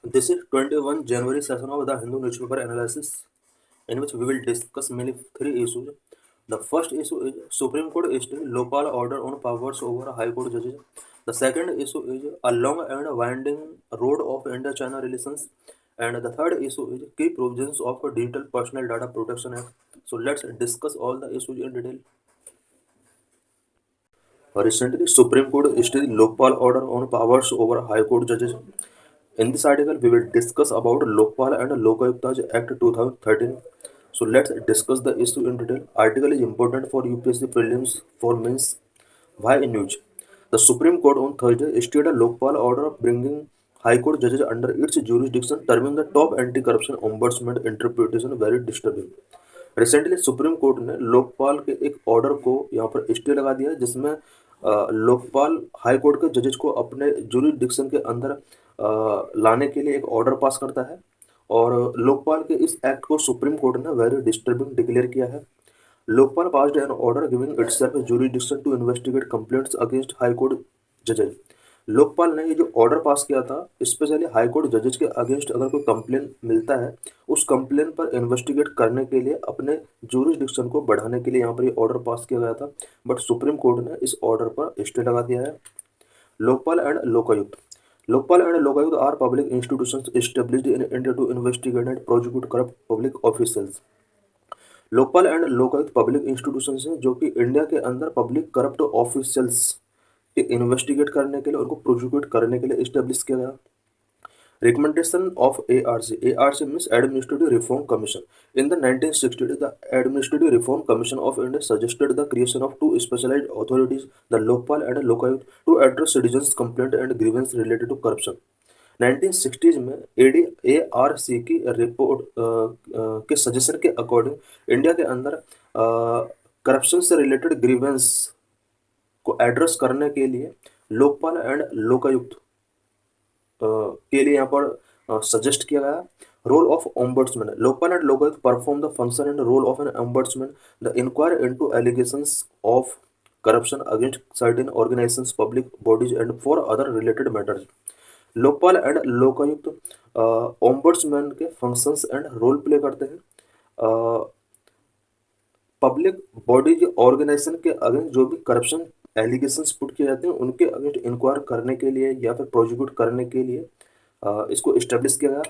This is 21 January session of the Hindu newspaper analysis, in which we will discuss mainly three issues. The first issue is Supreme Court still local order on powers over High Court judges. The second issue is a long and winding road of India-China relations. And the third issue is key provisions of Digital Personal Data Protection Act. So let's discuss all the issues in detail. Recently, Supreme Court issued Lokpal order on powers over High Court judges. In this article, we will discuss about Lokpal and Lokayukta Act 2013. So let's discuss the issue in detail. Article is important for UPSC prelims for means. Why in news? The Supreme Court on Thursday issued a Lokpal order bringing High Court judges under its jurisdiction, terming the top anti-corruption ombudsman interpretation very disturbing. Recently supreme Court ने लोकपाल के एक order को यहाँ पर stay लगा दिया है, जिसमें लोकपाल हाई कोर्ट के जजेस को अपने जुरिडिक्शन के अंदर लाने के लिए एक ऑर्डर पास करता है। और लोकपाल के इस एक्ट को सुप्रीम कोर्ट ने वेरी डिस्टर्बिंग डिक्लेयर किया है। Lokpal passed an order giving itself jurisdiction to investigate complaints against high court जजेस। लोकपाल ने ये जो ऑर्डर पास किया था, स्पेशली हाई कोर्ट जजेस के अगेंस्ट अगर कोई कंप्लेन मिलता है, उस कंप्लेन पर इन्वेस्टिगेट करने के लिए अपने जुरिडिक्शन को बढ़ाने के लिए यहाँ पर ये ऑर्डर पास किया गया था। बट सुप्रीम कोर्ट ने इस ऑर्डर पर स्टे लगा दिया है। Lokpal and Lokayukta. Lokpal and Lokayukta are public institutions established in India to investigate and prosecute corrupt public officials. Lokpal and Lokayukta public institutions हैं जो कि इंडिया के अंदर पब्लिक करप्ट ऑफिशियल्स के इन्वेस्टिगेट करने के लिए, उनको प्रोसिक्यूट करने के लिए इस्टेब्लिश किया गया। Recommendation of ARC. ARC means Administrative Reform Commission. In the 1960s, the Administrative Reform Commission of India suggested the creation of two specialized authorities, the Lokpal and Lokayukt, to address citizens' complaint and grievance related to corruption. 1960s में ARC की report के suggestion के according India के अंदर corruption से related grievance को address करने के लिए लोकपाल एंड लोकायुक्त के लिए यहाँ पर सजेस्ट किया गया। Role of ombudsman. Lokpal and Lokayukta perform the function and role of an ombudsman the inquire into allegations of corruption against certain organizations, public bodies and for other related matters. Lokpal and Lokayukta ombudsman के functions and role play करते हैं। Public bodies organisation के against जो भी corruption allegations put किए जाते हैं, उनके अगेंस्ट इंक्वायर करने के लिए या फिर प्रोसिक्यूट करने के लिए इसको इस्टेब्लिश किया गया।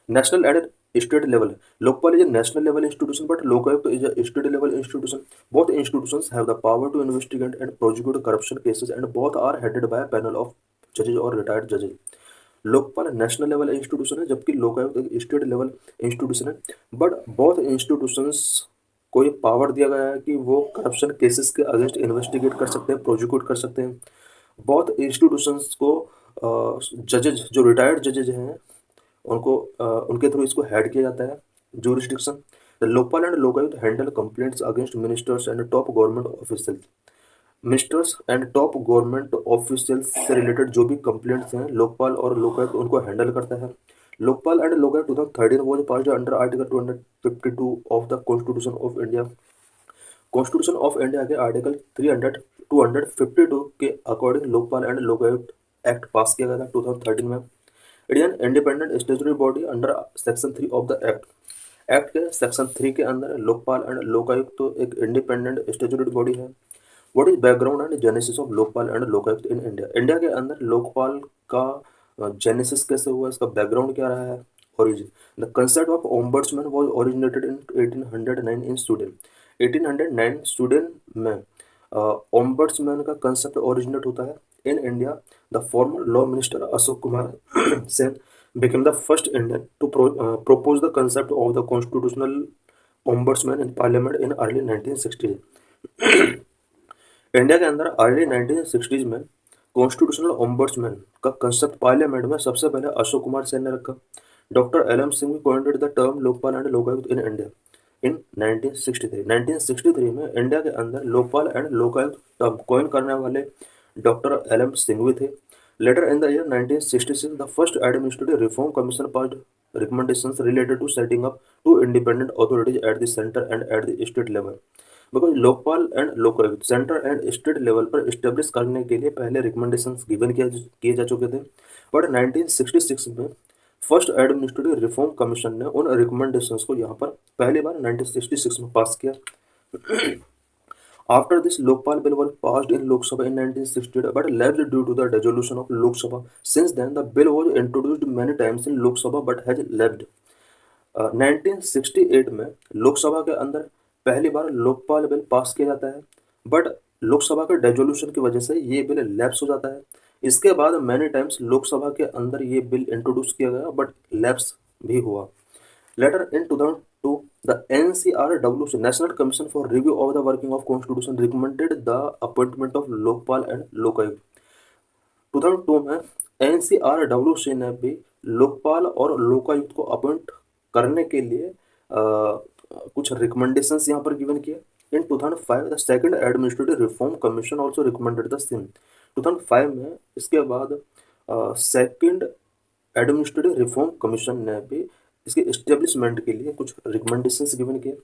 National and state level. Lokpal is a national level institution but Lokayukta is a state level institution. Both institutions have the power to investigate and prosecute corruption cases and both are headed by panel of जजेज और retired जजेज। Lokpal national level institution है, जबकि लोकायुक्त एक state level institution है। But both institutions को ये power दिया गया है कि वो करप्शन केसेस के अगेंस्ट इन्वेस्टिगेट कर सकते हैं, प्रोसिक्यूट कर सकते हैं। बहुत इंस्टीट्यूशंस को जजेज जो रिटायर्ड जजेज हैं उनको उनके थ्रू इसको हेड किया जाता है jurisdiction. The Lokpal and Lokayukta handle complaints against ministers and top government officials. Ministers and top government officials से रिलेटेड जो भी कंप्लेंट्स हैं, लोकपाल और लोकायुक्त उनको हैंडल करता है। Lokpal and Lokayukta 2013 was passed under article 252 of the constitution of India. Constitution of India के article 252 के according Lokpal and Lokayukta act पास किया गया था 2013 में। Indian independent statutory body under section 3 of the act. Act के सेक्शन 3 के अंदर लोकपाल एंड लोकायुक्त तो एक इंडिपेंडेंट स्टेचुटरी बॉडी है। What is background and genesis of Lokpal and Lokayukta in India. India के अंदर लोकपाल का जेनेसिस कैसे हुआ, इसका बैकग्राउंड क्या रहा है, origin. The concept of ombudsman was originated in 1809 in Sweden. 1809 Sweden में ombudsman का कंसेप्ट ओरिजिनेट होता है। In India the former law minister Ashok Kumar Sen became the first Indian to propose the concept of the constitutional ombudsman in parliament in early 1960s. India के अंदर early 1960s में constitutional ombudsman का concept parliament में सबसे पहले अशोक कुमार सेन ने रखा। Doctor L M Singh coined the term Lokpal and Lokayukta in India in 1963। 1963 में इंडिया के अंदर Lokpal and Lokayukta term coin करने वाले डॉक्टर एल एम सिंघवी थे। Later in the year 1966 the first administrative reform commission passed recommendations related to setting up two independent authorities at the center and at the state level. Because Lokpal and Lokayukta centre and state level पर establish करने के लिए पहले recommendations given किए जा चुके थे। But 1966 में फर्स्ट एडमिनिस्ट्रेटिव रिफॉर्म कमीशन ने उन रिकमेंडेशंस को यहाँ पर पहली बार 1966 में पास किया। After this, Lokpal bill was passed in Lok Sabha in 1968 but lapsed due to the dissolution of Lok Sabha. Since then, the bill was introduced many times in Lok Sabha but has lapsed. 1968 में लोकसभा के अंदर पहली बार Lokpal bill pass किया जाता है, but Lok Sabha के dissolution की वजह से ये बिल लैप्स हो जाता है। इसके बाद मैनी टाइम्स लोकसभा के अंदर ये बिल इंट्रोड्यूस किया गया बट लैप्स भी हुआ। Later in 2002, the NCRWC National Commission for Review of the Working of Constitution recommended the appointment of Lokpal and Lokayukt. 2002 में NCRWC ने भी लोकपाल और लोकायुक्त को अपॉइंट करने के लिए कुछ रिकमेंडेशंस यहाँ पर गिवन किए। इन 2005 the second administrative reform commission also recommended the same. 2005 में इसके बाद सेकंड एडमिनिस्ट्रेटिव रिफॉर्म कमीशन ने भी इसके एस्टेब्लिशमेंट के लिए कुछ रिकमेंडेशंस गिवन किए।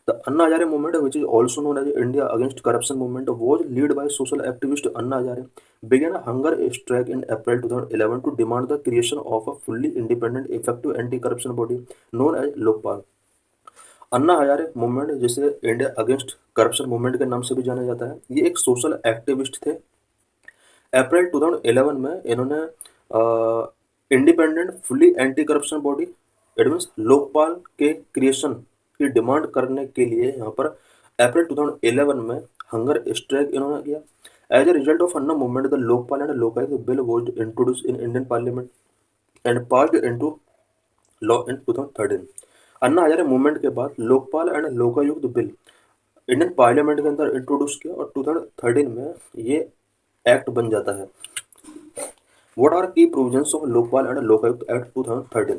The Anna Hazare movement which is also known as India against corruption movement was lead by social activist Anna Hazare began a hunger strike in April 2011 to demand the creation of a fully independent effective anti-corruption body known as Lokpal. Anna Hazare movement जिसे India against corruption movement के नाम से भी जाना जाता है, ये एक सोशल एक्टिविस्ट थे। अप्रैल 2011 में इन्होंने independent fully anti corruption body it means Lokpal के क्रिएशन की डिमांड करने के लिए यहाँ पर अप्रैल 2011 में हंगर स्ट्राइक इन्होंने किया। As a result of Anna movement the Lokpal and Lokayukta bill was introduced in Indian parliament and passed into law in 2013। Anna Hazare movement के बाद Lokpal and Lokayukta bill Indian parliament के अंदर इंट्रोड्यूस किया और 2013 में ये एक्ट बन जाता है। व्हाट आर की provisions of Lokpal and Lokayukta act 2013?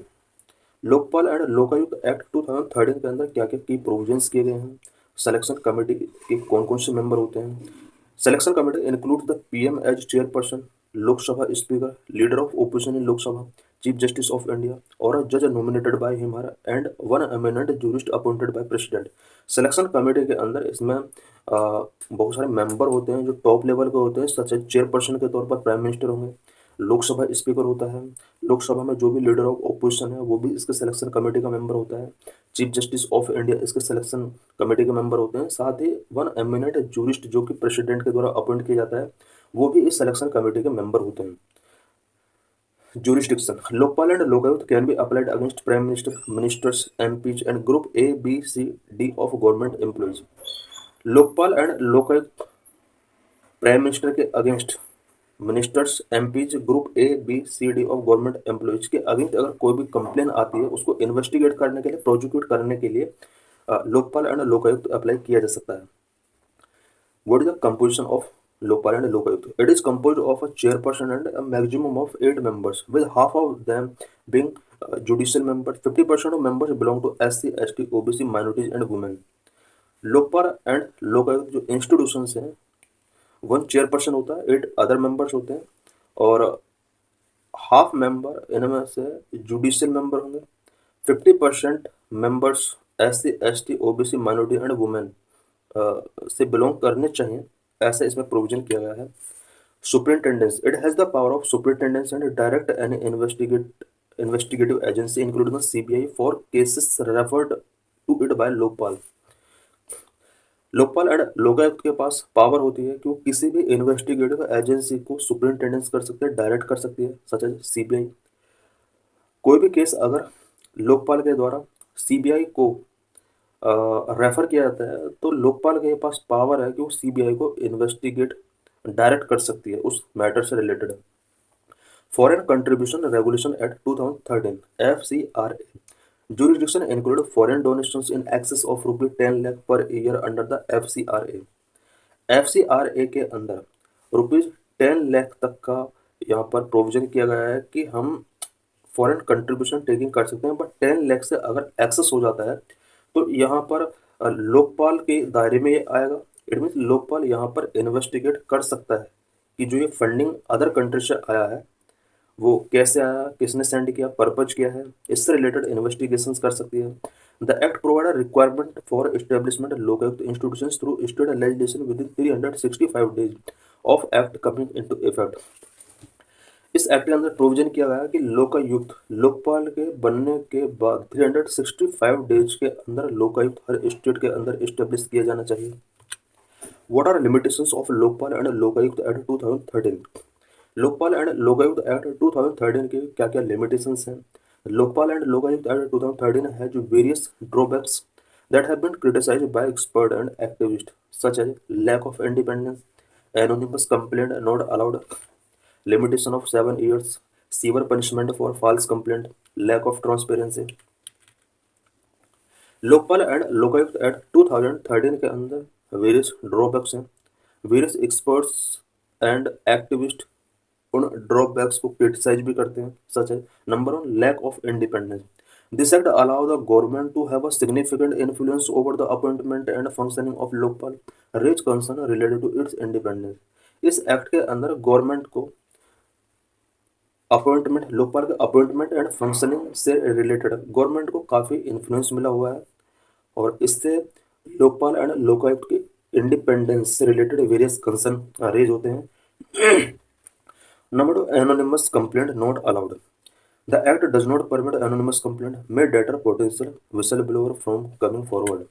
Lokpal and Lokayukta act 2013 के अंदर क्या क्या की प्रोविजंस किए गए हैं? सिलेक्शन कमेटी के कौन कौन से मेंबर होते हैं? Selection committee include the PM as chairperson, Lok Sabha speaker, leader of opposition in Lok Sabha, chief justice of India और अ जज nominated by him and one eminent jurist appointed by president. Selection committee के अंदर इसमें बहुत सारे मेंबर होते हैं जो टॉप लेवल के होते हैं, सच एज चेयरपर्सन के तौर पर प्राइम मिनिस्टर होंगे, लोकसभा स्पीकर होता है, लोकसभा में जो भी लीडर ऑफ ओपोजिशन है वो भी इसके सिलेक्शन कमेटी का मेंबर होता है, चीफ जस्टिस ऑफ इंडिया इसके सिलेक्शन कमेटी के मेंबर होते हैं, साथ ही वन एमिनेंट जूरिस्ट जो कि प्रेसिडेंट के द्वारा अपॉइंट किया जाता है वो भी इस सिलेक्शन कमेटी के मेंबर होते हैं। Jurisdiction. Lokpal and Lokayukt can be applied against Prime Minister, Ministers, MPs and Group A, B, C, D of government employees. Lokpal and Lokayukta prime minister के against, ministers, MPs, group A, B, C, D of government employees के against अगर कोई भी complain आती है उसको investigate करने के लिए, प्रोसिक्यूट करने के लिए लोकपाल एंड लोकायुक्त अप्लाई किया जा सकता है। What is the composition of Lokpal and Lokaयुक्त? It is composed of a chairperson and a maximum of 8 members, with half of them being judicial members. 50% of members belong to SC, ST, OBC, minorities and women. Lokpal and Lokayukta जो institutions हैं, 1 chairperson होता है, 8 other members होते हैं और half member इनमें से judicial member होंगे। 50% members SC, ST, OBC, minority and women से बिलोंग करने चाहिए, ऐसा इसमें प्रोविजन किया गया है। Superintendence, it has the power of superintendence and direct any investigative agency including the CBI for cases referred to it by Lokpal. Lokpal and Lokayukta के पास पावर होती है कि वो किसी भी इन्वेस्टिगेटिव एजेंसी को सुपरिंटेंडेंस कर सकते हैं, डायरेक्ट कर सकती है, सच एज सीबीआई। कोई भी केस अगर लोकपाल के द्वारा सीबीआई को रेफर किया जाता है तो लोकपाल के पास पावर है कि वो सीबीआई को इन्वेस्टिगेट डायरेक्ट कर सकती है उस मैटर से related. Foreign contribution regulation act 2013 FCRA jurisdiction include foreign donations in excess of ₹10 lakh per year under the FCRA। FCRA के अंदर ₹10 लाख तक का यहाँ पर प्रोविजन किया गया है कि हम फॉरेन कंट्रीब्यूशन टेकिंग कर सकते हैं, बट 10 लाख से अगर एक्सेस हो जाता है तो यहाँ पर लोकपाल के दायरे में ये आएगा। इट मीन्स लोकपाल यहाँ पर इन्वेस्टिगेट कर सकता है कि जो ये फंडिंग अदर कंट्री से आया है वो कैसे आया, किसने सेंड किया, पर्पज क्या है, इससे रिलेटेड इन्वेस्टिगेशंस कर सकती है। The act provide requirement for establishment Lokayukta institutions through state legislation with in 365 days of act coming into effect. इस एक्ट के अंदर प्रोविजन किया गया है कि लोकायुक्त लोकपाल के बनने के बाद 365 डेज के अंदर लोकायुक्त हर स्टेट के अंदर इस्टेब्लिश किया जाना चाहिए। What are limitations of Lokpal and Lokayukta act 2013? Lokpal and Lokayukta act 2013 के क्या क्या लिमिटेशंस हैं? Lokpal and Lokayukta act 2013 has various drawbacks that have been criticized by experts and activists, such as lack of independence, anonymous complaint not allowed, limitation of 7 years, severe punishment for false complaint, lack of transparency। Lokpal and Lokayukta act 2013 के अंदर various drawbacks हैं। Various experts and activist उन drawbacks को criticise भी करते हैं, सच है। Number one, lack of independence. This act allow the government to have a significant influence over the appointment and functioning of Lokpal, raise concern related to its independence. इस act के अंदर गवर्नमेंट को अपॉइंटमेंट लोकपाल के अपॉइंटमेंट एंड फंक्शनिंग से related government को काफ़ी influence मिला हुआ है, और इससे लोकपाल एंड लोकायुक्त के इंडिपेंडेंस से रिलेटेड वेरियस कंसर्न रेज होते हैं। Number two, anonymous complaint not allowed. The act does not permit anonymous complaint may deter potential whistleblower from coming forward.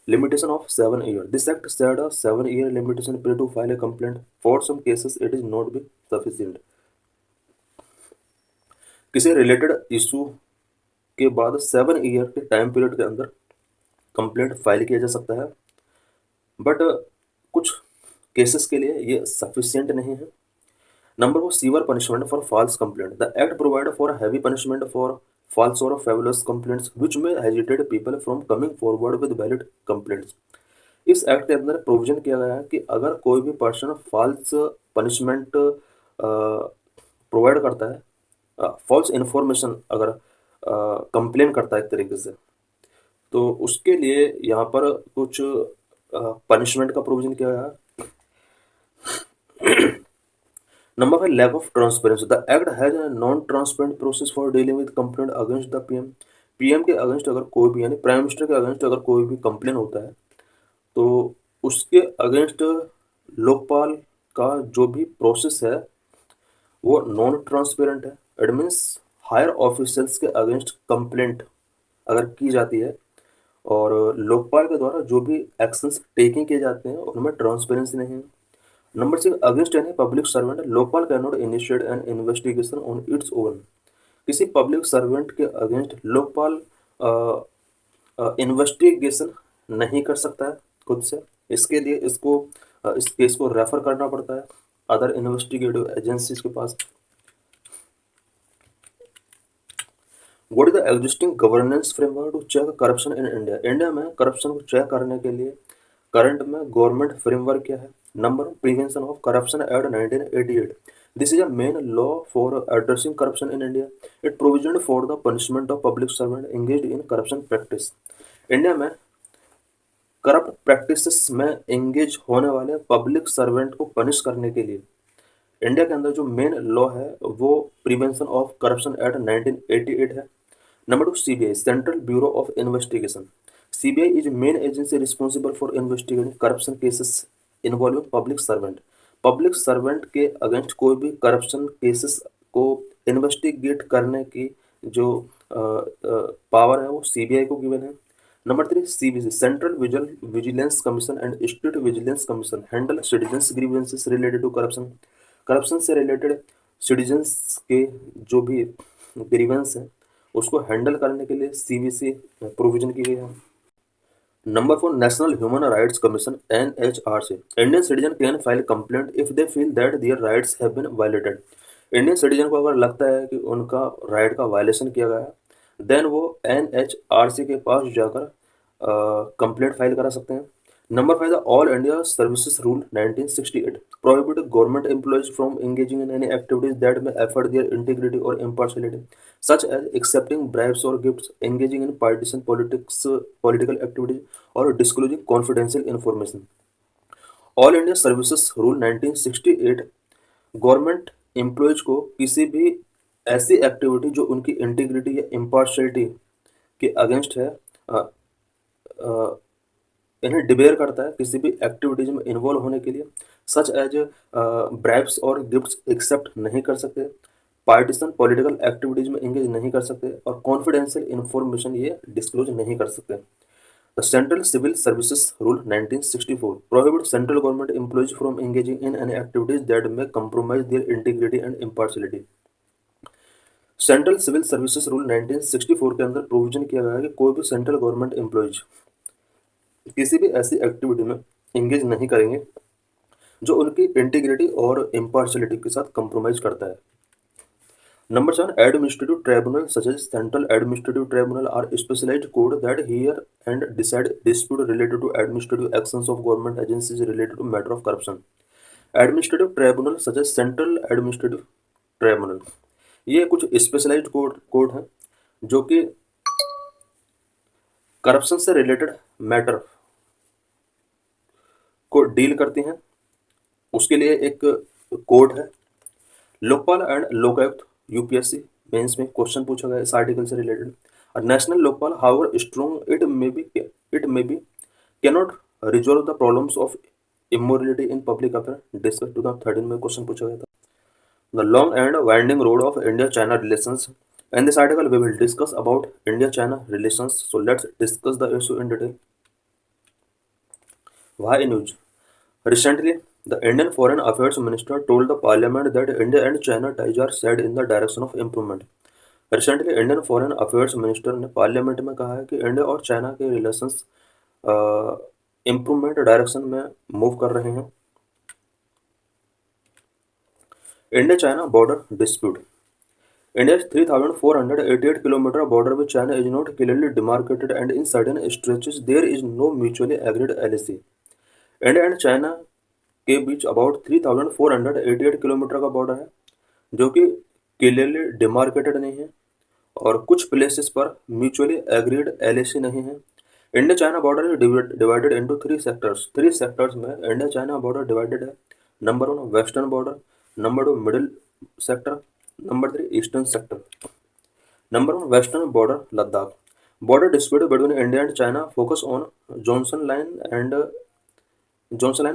Limitation of 7 years. This act set a 7 year limitation period to file a complaint. For some cases, it is not be sufficient. किसी related issue के बाद 7 year के time period के अंदर complaint file किया जा सकता है, बट कुछ केसेस के लिए ये सफिशिएंट नहीं है। Number four, severe punishment for false complaint. The act provides for a heavy punishment for false or fabulous complaints, which may hesitate people from coming forward with valid complaints. इस act के अंदर provision किया गया है कि अगर कोई भी पर्सन फॉल्स पनिशमेंट प्रोवाइड करता है, फॉल्स इन्फॉर्मेशन अगर कंप्लेन करता है एक तरीके से, तो उसके लिए यहाँ पर कुछ पनिशमेंट का प्रोविजन किया गया है। Number five, lack of transparency. The act has a non-transparent process for dealing with complaint against the PM. PM के अगेंस्ट अगर कोई भी यानी प्राइम मिनिस्टर के अगेंस्ट अगर कोई भी कंप्लेन होता है, तो उसके अगेंस्ट लोकपाल का जो भी प्रोसेस है वो नॉन ट्रांसपेरेंट है। इट मीन्स हायर ऑफिशियल्स के अगेंस्ट कंप्लेंट अगर की जाती है और लोकपाल के द्वारा जो भी एक्शंस टेकिंग किए जाते हैं उनमें ट्रांसपेरेंसी नहीं है। Number six, against any public servant Lokpal can not initiate N investigation on its own. किसी पब्लिक सर्वेंट के अगेंस्ट लोकपाल इन्वेस्टिगेशन नहीं कर सकता है खुद से। इसके लिए इस केस को रेफर करना पड़ता है अदर इन्वेस्टिगेटिव एजेंसीज के पास। What is the existing governance framework to check corruption in India? India में करप्शन को चेक करने के लिए करंट में गवर्नमेंट फ्रेमवर्क क्या है? Number, prevention of corruption act 1988। This is a main law for addressing corruption in India. It provision for the punishment of public servant engaged in corruption practice. India में corrupt practices में engage होने वाले public servant को punish करने के लिए India के अंदर जो मेन लॉ है वो प्रिवेंशन ऑफ करप्शन एक्ट 1988 है। Number two, CBI central bureau of investigation. CBI is main agency responsible for investigating corruption cases involving public servant. Public servant के अगेंस्ट कोई भी करप्शन केसेस को इन्वेस्टिगेट करने की जो पावर है वो सीबीआई को गिवन है। Number three, CVC central vigilance commission and state vigilance commission handle citizens grievances related to corruption. Corruption से रिलेटेड सिटीजन्स के जो भी ग्रीवेंस है उसको हैंडल करने के लिए सीवीसी प्रोविजन की गई है। Number four, national human rights commission NHRC. Indian citizen can file complaint if they feel that their rights have been violated. Indian citizen को अगर लगता है कि उनका राइट का वायलेशन किया गया है देन वो एनएचआरसी के पास जाकर कंप्लेंट फाइल करा सकते हैं। Number five, the all India services rule 1968 prohibit government employees from engaging in any activities that may affect their integrity or impartiality, such as accepting bribes or gifts, engaging in partisan political activities, or disclosing confidential information. All India services rule 1968 government employees को किसी भी ऐसी activity जो उनकी integrity या impartiality के against है इन्हें डिबेयर करता है किसी भी एक्टिविटीज में इन्वॉल्व होने के लिए, सच एज ब्राइब्स और गिफ्ट्स एक्सेप्ट नहीं कर सकते, पार्टीशन पॉलिटिकल एक्टिविटीज में एंगेज नहीं कर सकते, और कॉन्फिडेंशियल इन्फॉर्मेशन ये डिस्क्लोज नहीं कर सकते। The central civil services rule 1964 prohibits central government employees from engaging in any activities that may compromise their integrity and impartiality। Central civil services rule 1964 के अंदर प्रोविजन किया गया है कि कोई भी सेंट्रल गवर्नमेंट एम्प्लॉयज किसी भी ऐसी एक्टिविटी में एंगेज नहीं करेंगे जो उनकी इंटीग्रिटी और इम्पार्शलिटी के साथ कंप्रोमाइज करता है। Number 7, administrative tribunal such as Central Administrative Tribunal are specialized court that hear and decide dispute related to administrative actions of government agencies related to matter of corruption। Administrative tribunal such as Central Administrative Tribunal ये कुछ specialised court हैं जो कि corruption से related matter को deal करती हैं। उसके लिए एक कोर्ट है। Lokpal and Lokayukta UPSC mains में क्वेश्चन पूछा गया इस आर्टिकल से रिलेटेड। और national Lokpal however strong it may be cannot resolve the problems of immorality in public affair discuss 2013 में क्वेश्चन पूछा गया था। The long and winding road of India China relations. In this article, we will discuss about India-China relations. So let's discuss the issue in detail. Why news? Recently, the Indian Foreign Affairs Minister told the Parliament that India and China ties are set in the direction of improvement. Recently, Indian Foreign Affairs Minister ने parliament में कहा है कि India और China के relations improvement direction में move कर रहे हैं। India China border dispute. India's 3,488 kilometer border with China is not clearly demarcated and in certain stretches there is no mutually agreed LAC। India and China के बीच about 3,488 kilometre का border है जो कि clearly demarcated नहीं है और कुछ places पर म्यूचुअली एग्रीड LAC नहीं है। India China border is divided into three sectors में इंडिया चाइना बॉर्डर डिवाइडेड है। Number 1 western border, number 2 middle sector, number 3 eastern sector. Number 1 western border Ladakh. Border dispute between India and China focus on Johnson line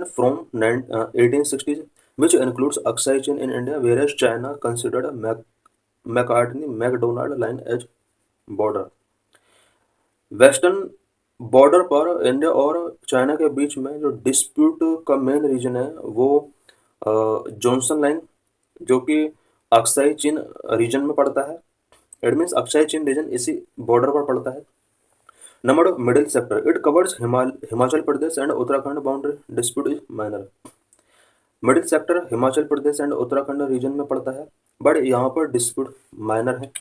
from 1860 which includes Aksai Chin in India whereas China considered McCartney-McDonald line as border। Western border पर India और China के बीच में जो dispute का main reason है वो Johnson line जो कि अक्साई चीन रीजन में पड़ता है। It means Aksai Chin region इसी बॉर्डर पर पड़ता है। Number 2 middle sector. It covers Himachal Pradesh and Uttarakhand boundary dispute is minor. Middle sector Himachal Pradesh and Uttarakhand region में पड़ता है बट यहाँ पर डिस्प्यूट माइनर है।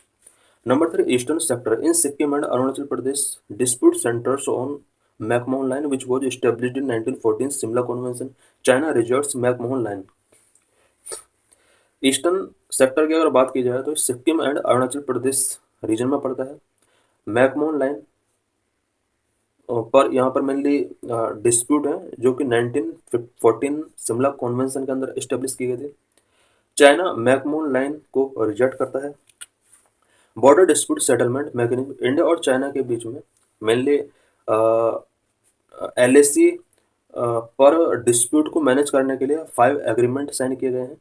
Number 3 eastern sector. In Sikkim and Arunachal Pradesh dispute centers on McMahon line which was established in 1914 Shimla convention. China rejects McMahon line. Eastern sector की अगर बात की जाए तो सिक्किम एंड अरुणाचल प्रदेश रीजन में पड़ता है। मैकमोहन लाइन पर यहाँ पर मेनली डिस्प्यूट है जो कि 1914 शिमला कन्वेंशन के अंदर एस्टेब्लिश की गई थी। चाइना मैकमोहन लाइन को रिजेक्ट करता है। Border dispute settlement mechanism. India और चाइना के बीच में मेनली LAC पर डिस्प्यूट को मैनेज करने के लिए 5 एग्रीमेंट साइन किए गए हैं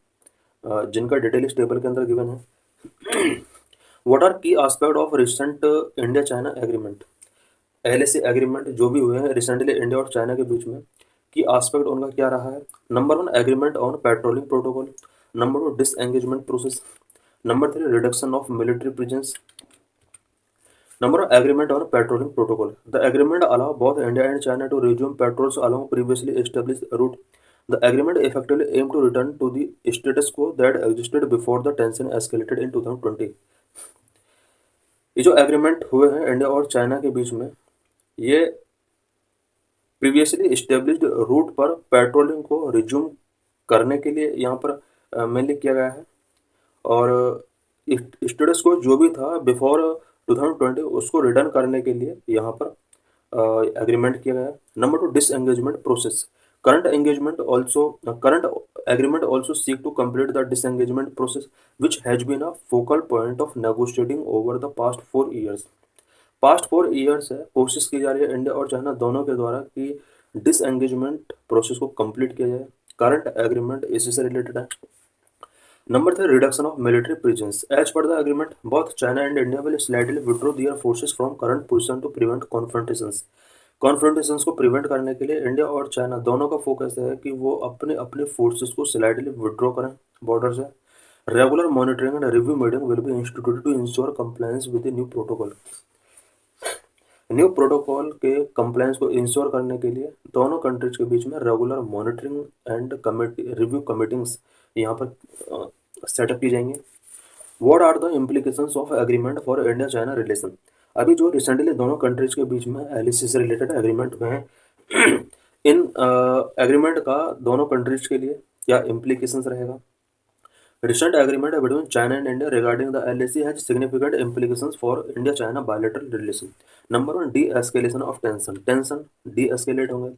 जिनका डिटेल इस टेबल के अंदर गिवन है। व्हाट आर की aspect of recent India China agreement. LAC agreement जो भी हुए हैं रिसेंटली इंडिया और चाइना के बीच में की एस्पेक्ट उनका क्या रहा है। Number 1 agreement on patrolling protocol. Number 2 disengagement process. Number 3 reduction of military presence. Number 1 agreement on patrolling protocol. The agreement allow both India and China to resume patrols along previously established route. The agreement effectively aimed to return to the status quo that existed before the tension escalated in 2020। ये जो agreement हुए हैं India और China के बीच में ये previously established root पर पेट्रोलिंग को रिज्यूम करने के लिए यहाँ पर मेनली किया गया है और स्टेटस को जो भी था बिफोर 2020 उसको रिटर्न करने के लिए यहाँ पर एग्रीमेंट किया गया है। Number 2 disengagement process. Current agreement also seek to complete the disengagement process, which has been a focal point of negotiating over the past 4 years। Past 4 years है कोशिश की जा रही है इंडिया और चाइना दोनों के द्वारा कि डिसएंगेजमेंट प्रोसेस को कंप्लीट किया जाए। करंट एग्रीमेंट इसी से रिलेटेड है। Number 3, reduction of military presence. As per the agreement both China and India will slightly withdraw their forces from current position to prevent confrontations. Confrontations को prevent करने के लिए इंडिया और चाइना दोनों का फोकस है कि वो अपने अपने फोर्सेस को स्लाइटली विड्रॉ करें बॉर्डर से। Regular monitoring and review meeting will be instituted to ensure compliance with the new protocol. New protocol के कंप्लायंस को इंश्योर करने के लिए दोनों कंट्रीज के बीच में regular monitoring and committee review कमीटिंग्स यहाँ पर सेटअप की जाएंगी। What are the implications of agreement for India China relation. अभी जो रिसेंटली दोनों कंट्रीज के बीच में एलएसी से रिलेटेड एग्रीमेंट हुए हैं इन एग्रीमेंट का दोनों कंट्रीज के लिए क्या इम्प्लीकेशंस रहेगा। Recent agreement between China and India regarding the LAC has significant implications for India-China bilateral relation. Number 1, de-escalation of tension. Tension de-escalate होंगे।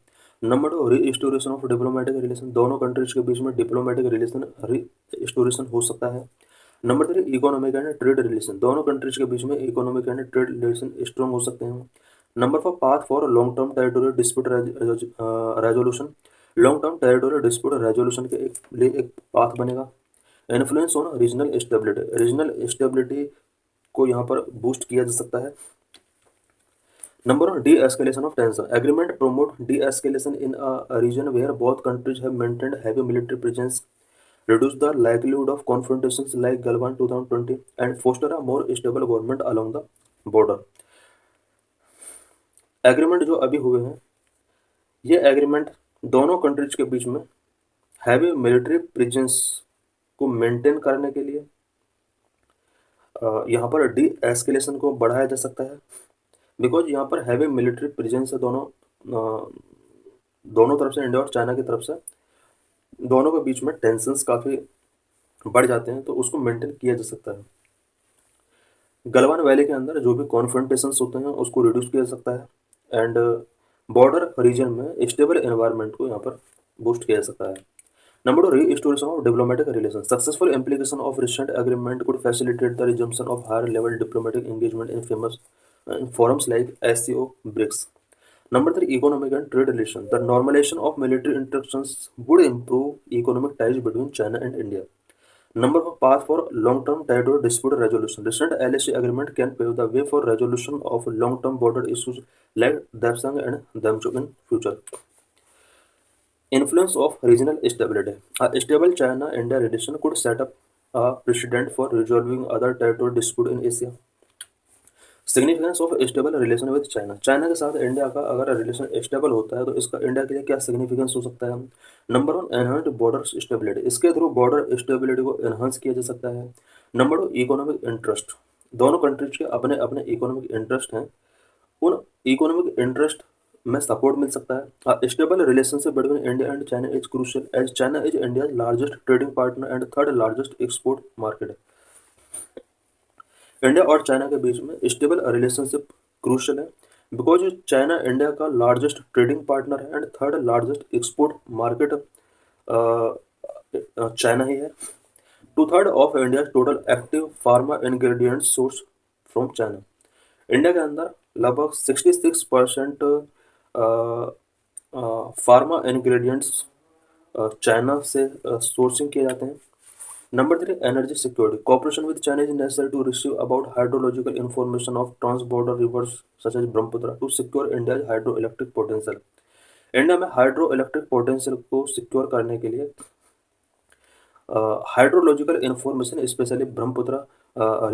Number 2, restoration of diplomatic relation. दोनों countries के बीच में डिप्लोमेटिक रिलेशन रीस्टोरेशन हो सकता है। Number 3, economic and trade relation. दोनों countries के बीच में economic and trade relation strong हो सकते हैं। Number 4, path for long term territorial dispute resolution. Long term territorial dispute resolution के लिए एक पाथ बनेगा। Influence on regional stability. Regional stability को यहाँ पर बूस्ट किया जा सकता है। Number 1, de escalation of tension. Agreement promote de escalation in a region where both countries have maintained heavy military presence, reduce the likelihood of confrontations like Galwan 2020 and foster a more stable government along the border। Agreement जो अभी हुए हैं ये agreement दोनों countries के बीच में heavy military presence को मेंटेन करने के लिए यहाँ पर डी एस्केलेशन को बढ़ाया जा सकता है। बिकॉज यहाँ पर हैवी मिलिट्री प्रेजेंस है दोनों तरफ से, इंडिया और चाइना की तरफ से दोनों के बीच में टेंशंस काफ़ी बढ़ जाते हैं, तो उसको मेंटेन किया जा सकता है। गलवान वैली के अंदर जो भी कॉन्फ्रंटेशंस होते हैं उसको रिड्यूस किया जा सकता है एंड बॉर्डर रीजन में स्टेबल एनवायरनमेंट को यहाँ पर बूस्ट किया जा सकता है। Number 2, restoration of diplomatic relation. Successful implication of recent agreement could facilitate the resumption of higher level diplomatic engagement in famous forums like SCO, BRICS। Number 3, economic and trade relation. The normalization of military interactions would improve economic ties between China and India. Number 4, path for long-term territorial dispute resolution. Recent LAC agreement can pave the way for resolution of long-term border issues like Dapsang and Damchuk in future. Influence of regional stability. A stable China-India relation could set up a precedent for resolving other territorial dispute in Asia. Significance of stable relation with China. China के साथ India का अगर relation stable होता है तो इसका India के लिए क्या सिग्निफिकेंस हो सकता है। Number 1, enhanced border stability. इसके थ्रू बॉर्डर स्टेबिलिटी को एनहांस किया जा सकता है। Number 2, economic interest. दोनों कंट्रीज के अपने अपने इकोनॉमिक इंटरेस्ट हैं, उन इकोनॉमिक इंटरेस्ट में सपोर्ट मिल सकता है। Stable relationship between India and China is crucial as China is India largest trading partner and third largest export market. India और चाइना के बीच में स्टेबल रिलेशनशिप क्रूशियल है बिकॉज चाइना इंडिया का लार्जेस्ट ट्रेडिंग पार्टनर है and third largest export market China ही है। 2/3 of India total active pharma ingredient source from China. India के अंदर लगभग 66% फार्मा इंग्रेडिएंट्स चाइना से सोर्सिंग किए जाते हैं। Number 3, energy security. Cooperation with China is necessary to receive about hydrological information of trans-border rivers such as Brahmaputra to secure India's hydroelectric potential. India में hydroelectric potential को secure करने के लिए hydrological information specially Brahmaputra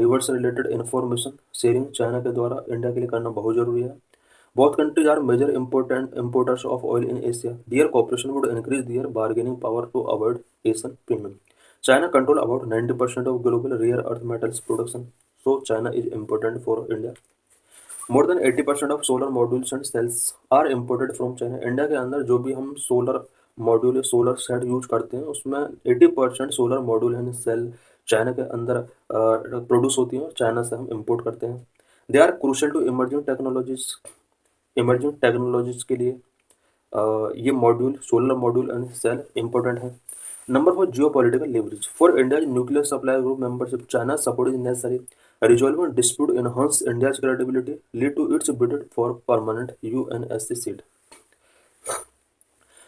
river से related information sharing China के द्वारा India के लिए करना बहुत जरूरी है। Both countries are major importers of oil in Asia. Their cooperation would increase their bargaining power to avoid Asian premium. China control about 90% of global rare earth metals production, so China is important for India. More than 80% of solar modules and cells are imported from China. India के अंदर जो भी हम solar module या solar set use करते हैं उसमें 80% solar module and cell China के अंदर प्रोड्यूस होती हैं, चाइना से हम इम्पोर्ट करते हैं। They are crucial to emerging technologies के लिए ये module solar module and cell important है। Number 4, geopolitical leverage. For India's nuclear supply group membership, China's support is necessary. Resolving dispute enhance India's credibility, lead to its bid for permanent UNSC seat.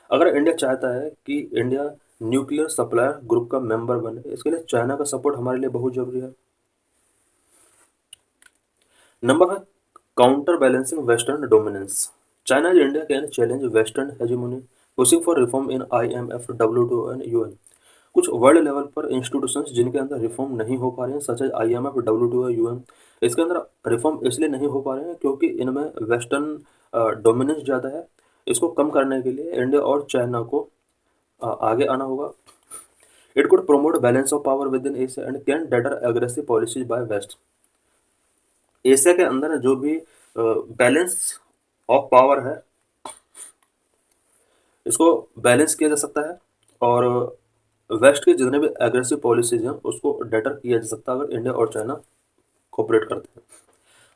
अगर India चाहता है कि India nuclear supplier group का member बने, इसके लिए China का support हमारे लिए बहुत जरूरी है। नंबर है counter balancing western dominance. China India can challenge western hegemony pushing for reform in IMF, WTO and UN। कुछ वर्ल्ड लेवल पर इंस्टीट्यूशंस जिनके अंदर रिफॉर्म नहीं हो पा रहे हैं, such as IMF, WTO, UN, इसके अंदर रिफॉर्म इसलिए नहीं हो पा रहे हैं क्योंकि इनमें वेस्टर्न डोमिनेंस ज़्यादा है। इसको कम करने के लिए इंडिया और चाइना को आगे आना होगा। It could promote balance of power within Asia and can deter aggressive policies by West. Asia के अंदर जो भी बैलेंस ऑफ पावर है, इसको बैलेंस किया जा सकता है और वेस्ट के जितने भी एग्रेसिव पॉलिसीज हैं उसको डेटर किया जा सकता है अगर इंडिया और चाइना कोऑपरेट करते हैं।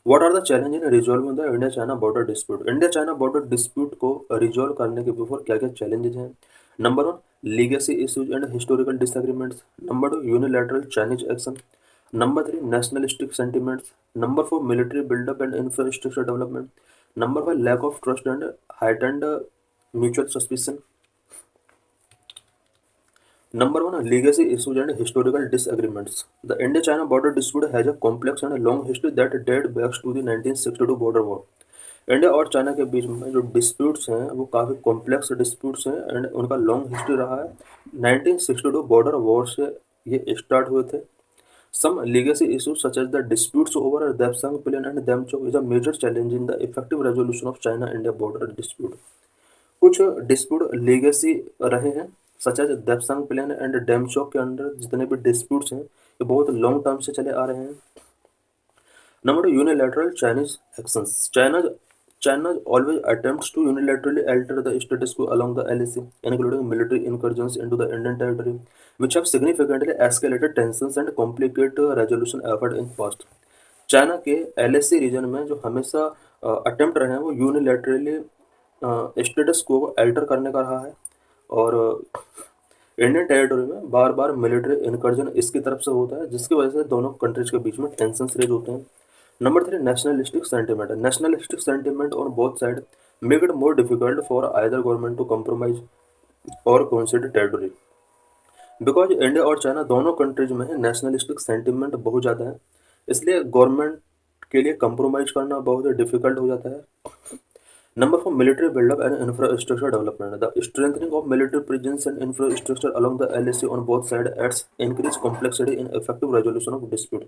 What are the challenge in resolving the India China border dispute. India China border dispute को रिजॉल्व करने के बिफोर क्या क्या चैलेंजेस हैं। Number 1, legacy issues and historical disagreements. Number 2, unilateral Chinese action. Number 3, nationalistic sentiments. Number 4, military buildup and infrastructure development. Number 5, lack of trust and heightened mutual suspicion. Number 1, legacy issues and historical disagreements. The India-China border dispute has a complex and long history that dates back to the 1962 border war. India और China के बीच में जो disputes हैं वो काफ़ी complex disputes हैं and उनका लॉन्ग हिस्ट्री रहा है। 1962 बॉर्डर वॉर से ये स्टार्ट हुए थे। Some legacy issues such as the disputes over Depsang Plain and Demchok is a major challenge in the effective resolution of China-India border dispute. कुछ dispute legacy रहे हैं such as Depsang plain and Demchok के अंदर जितने भी disputes हैं ये बहुत लॉन्ग टर्म से चले आ रहे हैं। Number 2, unilateral Chinese actions. China always attempts to unilaterally alter the status quo along the LAC, including military incursions into the Indian territory, which have significantly escalated tensions and complicated resolution effort in past. China के LAC reason में जो हमेशा attempt रहे हैं वो unilaterally status को alter करने का रहा है और इंडियन टेरिटरी में बार बार मिलिट्री इनकर्जन इसकी तरफ से होता है जिसकी वजह से दोनों कंट्रीज के बीच में टेंशन रेज होते हैं। Number 3, nationalistic sentiment. Nationalistic sentiment on both side make it more difficult for either government to compromise और कंसीडर टेरिटरी। बिकॉज इंडिया और चाइना दोनों कंट्रीज में नेशनलिस्टिक सेंटिमेंट बहुत ज़्यादा है, इसलिए गवर्नमेंट के लिए कंप्रोमाइज करना बहुत ही डिफिकल्ट हो जाता है। Number 4, military buildup and infrastructure development. The strengthening of military presence and infrastructure along the LAC on both sides adds increased complexity in effective resolution of dispute.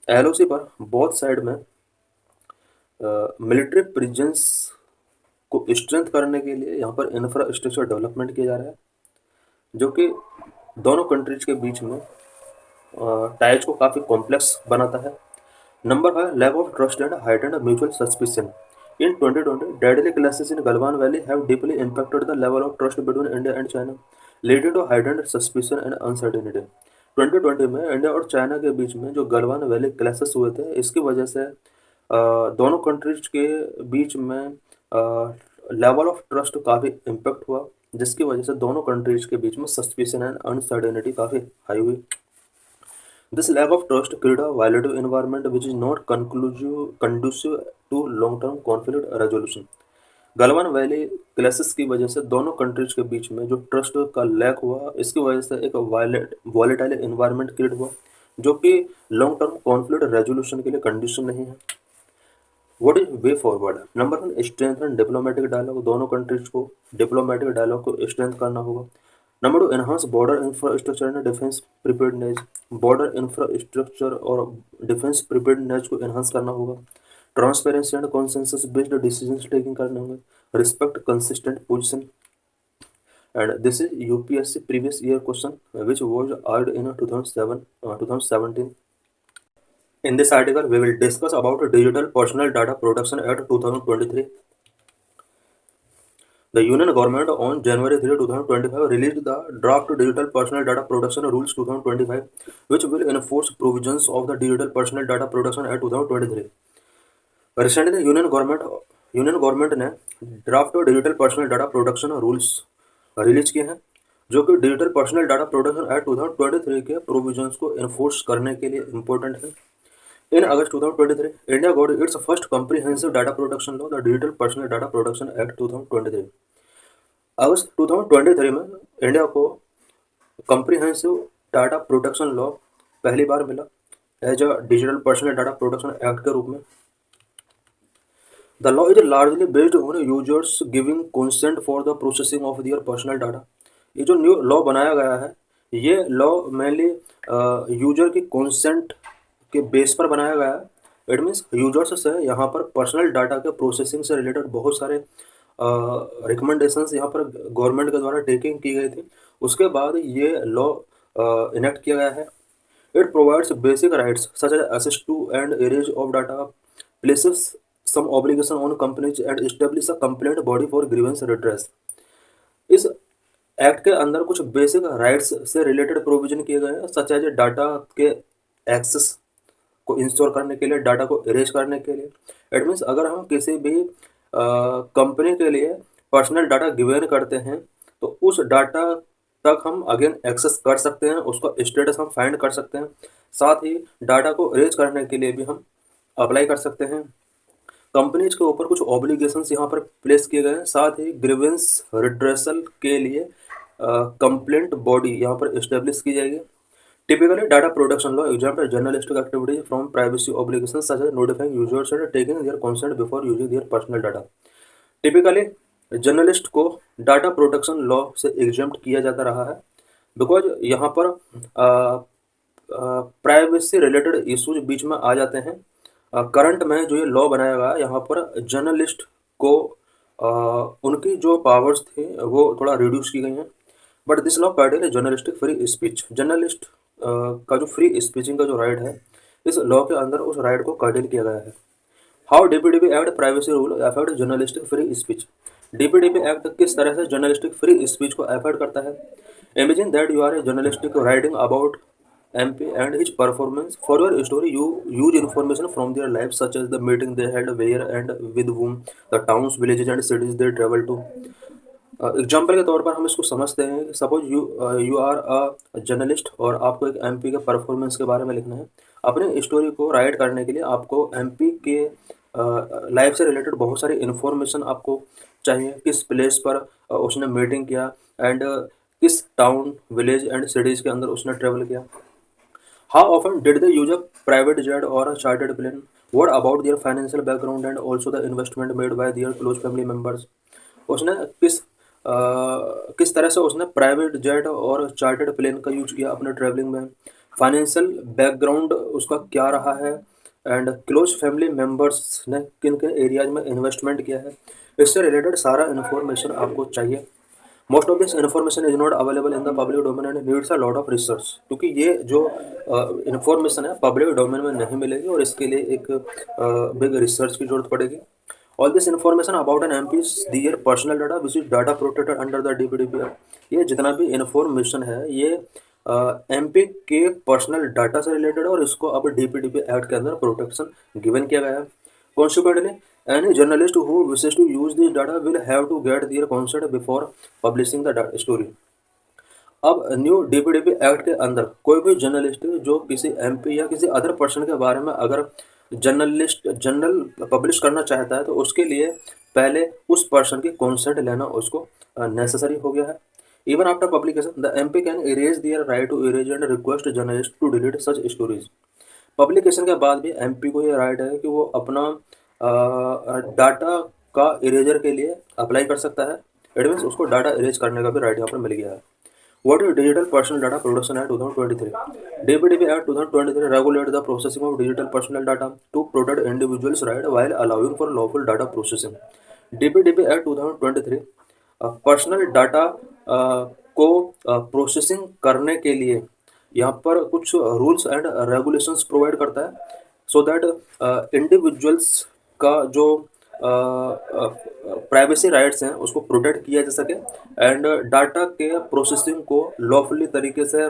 LOC पर both side में military presence को strength करने के लिए यहाँ पर infrastructure development किया जा रहा है जो कि दोनों कंट्रीज के बीच में टाइज को काफ़ी कॉम्प्लेक्स बनाता है। Number 5, lack of trust and heightened mutual suspicion. In 2020, deadly clashes in Galwan Valley have deeply impacted the level of trust between India and China, leading to heightened suspicion and uncertainty. 2020 में India और China के बीच में जो Galwan valley clashes हुए थे इसकी वजह से दोनों कंट्रीज के बीच में लेवल ऑफ ट्रस्ट काफ़ी इम्पेक्ट हुआ जिसकी वजह से दोनों कंट्रीज के बीच में सस्पिशन एंड अनसर्टेनिटी काफ़ी हाई हुई। This lack of trust creates a violative environment which is not conducive to long-term conflict resolution. Galwan valley clashes की वजह से दोनों कंट्रीज के बीच में जो ट्रस्ट का लैक हुआ इसकी वजह से एक वॉलेटाइल एनवायरनमेंट क्रिएट हुआ जो कि लॉन्ग टर्म कॉन्फ्लिक्ट रेजोल्यूशन के लिए कंडीशन नहीं है। What is way forward. Number 1, strengthen diplomatic dialogue. दोनों कंट्रीज को डिप्लोमेटिक डायलॉग को स्ट्रेंथ करना होगा। Number 2, enhance border infrastructure and defence preparedness. Border infrastructure और डिफेंस प्रिपेयर्डनेस को एनहांस करना होगा। Transparency and consensus based decisions taking करने होंगे। Respect consistent position and this is UPSC previous year question which was asked in 2017। In this article, we will discuss about Digital Personal Data Protection Act 2023. The Union Government on January 3, 2025 released the Draft Digital Personal Data Protection Rules 2025, which will enforce provisions of the Digital Personal Data Protection Act 2023. Recently, Union Government ने draft digital personal data protection rules release किए हैं जो कि digital personal data protection act 2023 के provisions को enforce करने के लिए इम्पोर्टेंट है। In August 2023, India got its first comprehensive data protection law, the Digital Personal Data Protection Act 2023। अगस्त 2023 में इंडिया को कॉम्प्रिहेंसिव डाटा प्रोटेक्शन लॉ पहली बार मिला as a digital personal data protection act के रूप में। The law is largely based on users giving consent for the processing of their personal data. ये जो न्यू लॉ बनाया गया है, ये लॉ मेनली यूजर की कंसेंट के बेस पर बनाया गया है। इट मीन्स यूजर्स से यहाँ पर पर्सनल डाटा के प्रोसेसिंग से रिलेटेड बहुत सारे रिकमेंडेशंस यहाँ पर गवर्नमेंट के द्वारा टेकिंग की गई थी। उसके बाद ये लॉ इनेक्ट किया गया है। It provides basic rights such as access to and erase of data, places some obligation on companies and establish a complaint body for grievance redress। इस एक्ट के अंदर कुछ बेसिक राइट्स से रिलेटेड प्रोविजन किए गए हैं, सच एज डाटा के access को इंश्योर करने के लिए, डाटा को इरेज करने के लिए। इट मीन्स अगर हम किसी भी कंपनी के लिए पर्सनल डाटा गिवन करते हैं तो उस डाटा तक हम अगेन एक्सेस कर सकते हैं, उसका स्टेटस हम फाइंड कर सकते हैं। साथ ही डाटा को इरेज करने के लिए भी हम अप्लाई कर सकते हैं। कंपनीज के ऊपर कुछ ऑब्लिगेशंस यहाँ पर प्लेस किए गए हैं। साथ ही ग्रीवेंस रिड्रेसल के लिए कंप्लेंट बॉडी यहाँ पर इस्टेब्लिश की जाएगी। Typically, data protection law exempt journalistic activities from privacy obligations such as notifying users and taking their consent before using their personal data। Typically, journalist को डाटा प्रोटेक्शन लॉ से exempt किया जाता रहा है बिकॉज यहाँ पर प्राइवेसी रिलेटेड इश्यूज बीच में आ जाते हैं। करंट में जो ये लॉ बनाया गया यहाँ पर जर्नलिस्ट को उनकी जो पावर्स थी वो थोड़ा रिड्यूस की गई हैं। But this law cartel journalistic free speech. Journalist का जो फ्री स्पीचिंग का जो राइट है, इस लॉ के अंदर उस राइट को कर्टेल किया गया है। How DPDP act privacy rule affect journalistic free speech. DPDP act किस तरह से जर्नलिस्टिक फ्री स्पीच को अफेक्ट करता है। Imagine that you are a journalistic writing about MP and his performance। For your story, you use information from their lives such as the meeting they held, where and with whom, the towns, villages and cities they travel to। Example के तौर पर हम इसको समझते हैं कि suppose you are a journalist और आपको एक MP के परफॉर्मेंस के बारे में लिखना है। अपने स्टोरी को राइट करने के लिए आपको MP के लाइफ से रिलेटेड बहुत सारी इन्फॉर्मेशन आपको चाहिए। किस प्लेस पर उसने मीटिंग किया एंड किस टाउन, विलेज एंड सिटीज़ के अंदर उसने ट्रेवल किया। How often did they use a private jet or a chartered plane? What about their financial background and also the investment made by their close family members? उसने किस तरह से उसने private jet और चार्टर्ड प्लेन का use किया अपने travelling में। फाइनेंशियल बैकग्राउंड उसका क्या रहा है एंड क्लोज फैमिली मेम्बर्स ने किन किन एरियाज में इन्वेस्टमेंट किया है। इससे रिलेटेड सारा इन्फॉर्मेशन आपको चाहिए। Most of this information is not available in the public domain and needs a lot of research. क्योंकि ये जो इन्फॉर्मेशन है पब्लिक डोमेन में नहीं मिलेगी और इसके लिए एक बिग रिसर्च की जरूरत पड़ेगी। All this information about an MP is there personal data which is data protected under the DPDP act. ये जितना भी इन्फॉर्मेशन है ये MP के पर्सनल डाटा से रिलेटेड और इसको अब DPDP एक्ट के अंदर प्रोटेक्शन गिवन किया गया है। Consequently, any journalist who wishes to use this data will have to get their consent before publishing the story। अब न्यू DPDP एक्ट के अंदर कोई भी जर्नलिस्ट जो किसी MP या किसी अदर पर्सन के बारे में अगर जर्नल पब्लिश करना चाहता है तो उसके लिए पहले उस पर्सन की कंसेंट लेना उसको नेसेसरी हो गया है। Even after publication the MP can erase their right to erase and request journalist to delete such stories. Publication के बाद भी MP को ये राइट है कि वो अपना डाटा का इरेजर के लिए अप्लाई कर सकता है। इट मीन्स उसको डाटा इरेज करने का भी राइट यहाँ पर मिल गया है। What is Digital Personal Data Protection Act 2023? DPDP Act 2023 regulates the processing of digital personal data to protect individuals' rights while allowing for lawful data processing। DPDP Act 2023 personal data को processing करने के लिए यहाँ पर कुछ rules and regulations provide करता है so that individuals का जो प्राइवेसी राइट्स हैं उसको प्रोटेक्ट किया जा सके एंड डाटा के प्रोसेसिंग को लॉफुली तरीके से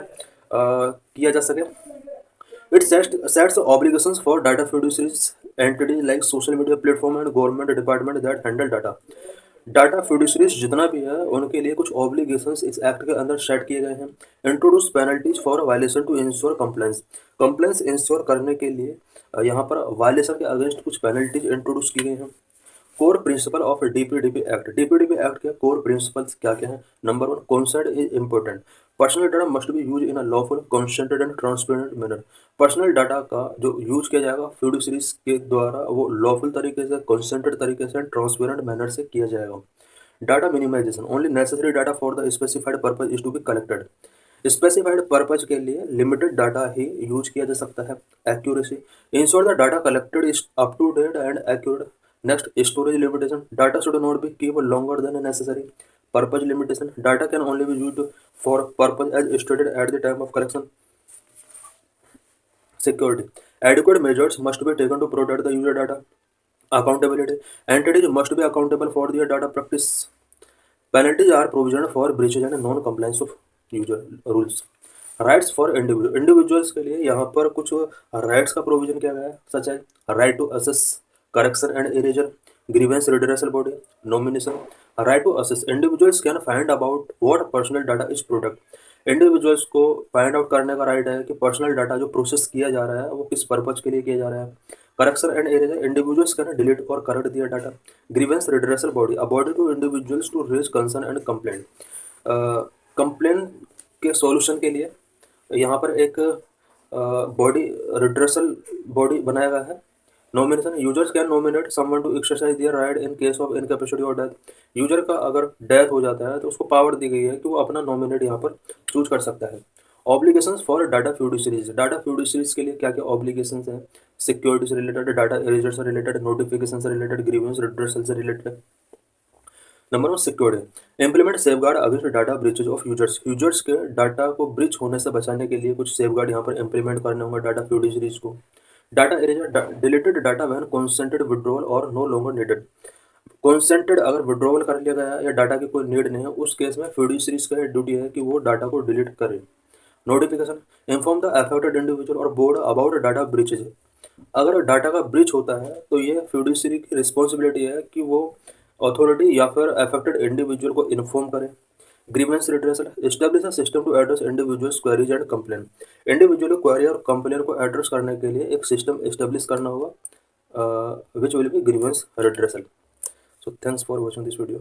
किया जा सके। It sets obligations for data fiduciaries entities like social media platform and government department that handle data. Data fiduciaries जितना भी है उनके लिए कुछ ऑब्लिगेशंस इस एक्ट के अंदर सेट किए गए हैं। Introduce penalties for violation to ensure compliance. Compliance ensure करने के लिए यहाँ पर वायलेशन के अगेंस्ट कुछ पेनल्टीज इंट्रोड्यूस की गई हैं। Core principle of DPDP act, DPDP act के कोर प्रिंसिपल्स क्या क्या है? Number one, consent is important, personal data must be use in a lawful consented and transparent manner. Personal data का जो यूज किया जाएगा फिडुसरीज के द्वारा वो लॉफुल तरीके से, कंसेंटेड तरीके से, ट्रांसपेरेंट मैनर से किया जाएगा। Data minimisation, only necessary data for the specified purpose is to be collected, specified purpose के लिए लिमिटेड डाटा ही यूज किया जा सकता है। Accuracy, ensure the data collected is up to date and accurate. Next, storage limitation, data should not be keep longer than necessary. Purpose limitation, data can only be used for purpose as stated at the time of collection. Security, adequate measures must be taken to protect the user data. Accountability, entities must be accountable for their data practice. Penalties are provisioned for breaches and non-compliance of user rules. Rights for individuals के लिए यहाँ पर कुछ rights का provision किया गया है, सच है right to access correction and erasure, grievance redressal body, nomination. Right to access, individuals can find about what personal data is product. Individuals को फाइंड आउट करने का राइट है कि पर्सनल डाटा जो प्रोसेस किया जा रहा है वो किस पर्पज के लिए किया जा रहा है। Correction and erasure, individuals can delete और correct their data. Grievance redressal body, a body to individuals to raise concern and complaint. Complaint के सॉल्यूशन के लिए यहाँ पर एक बॉडी रिड्रेसल बॉडी बनाया गया है। Nomination, users can nominate someone to exercise their right in case of incapacity और डेथ। यूजर का अगर डेथ हो जाता है तो उसको पावर दी गई है कि वो अपना नॉमिनेट यहाँ पर चूज कर सकता है। ऑब्लिगेशंस फॉर डाटा फ्यूडिशरीज, डाटा फ्यूडिशरीज के लिए क्या क्या ऑब्लिगेशंस हैं? सिक्योरिटी से रिलेटेड, डाटा इरेजर से रिलेटेड, नोटिफिकेशन से रिलेटेड, ग्रीवेंस रिड्रेसल से related. Number one, security, implement safeguard against data breaches of users. Users के डाटा को ब्रीच होने से बचाने के लिए कुछ सेफगार्ड यहाँ पर इम्प्लीमेंट करने होंगे डाटा फ्यूडिशरीज को। Data erasure, deleted data when consented withdrawal और नो लॉन्गर नीडेड। कॉन्सेंटेड अगर विड्रॉवल कर लिया गया है या डाटा की कोई नीड नहीं है, उस केस में फ्यूडिशरीज का ड्यूटी है कि वो डाटा को डिलीट करे। Notification, inform the affected individual और बोर्ड अबाउट डाटा ब्रीचेज। अगर डाटा का ब्रीच होता है तो ये फ्यूडिशरी की रिस्पॉन्सिबिलिटी है कि वो अथॉरिटी या फिर अफेक्टेड इंडिविजुअल को इन्फॉर्म करें। Grievance redressal, establish a system to address individuals queries and complaint. Individual query और कंप्लेन को एड्रेस करने के लिए एक सिस्टम एस्टैब्लिश करना होगा, which will be grievance redressal. So thanks for watching this video.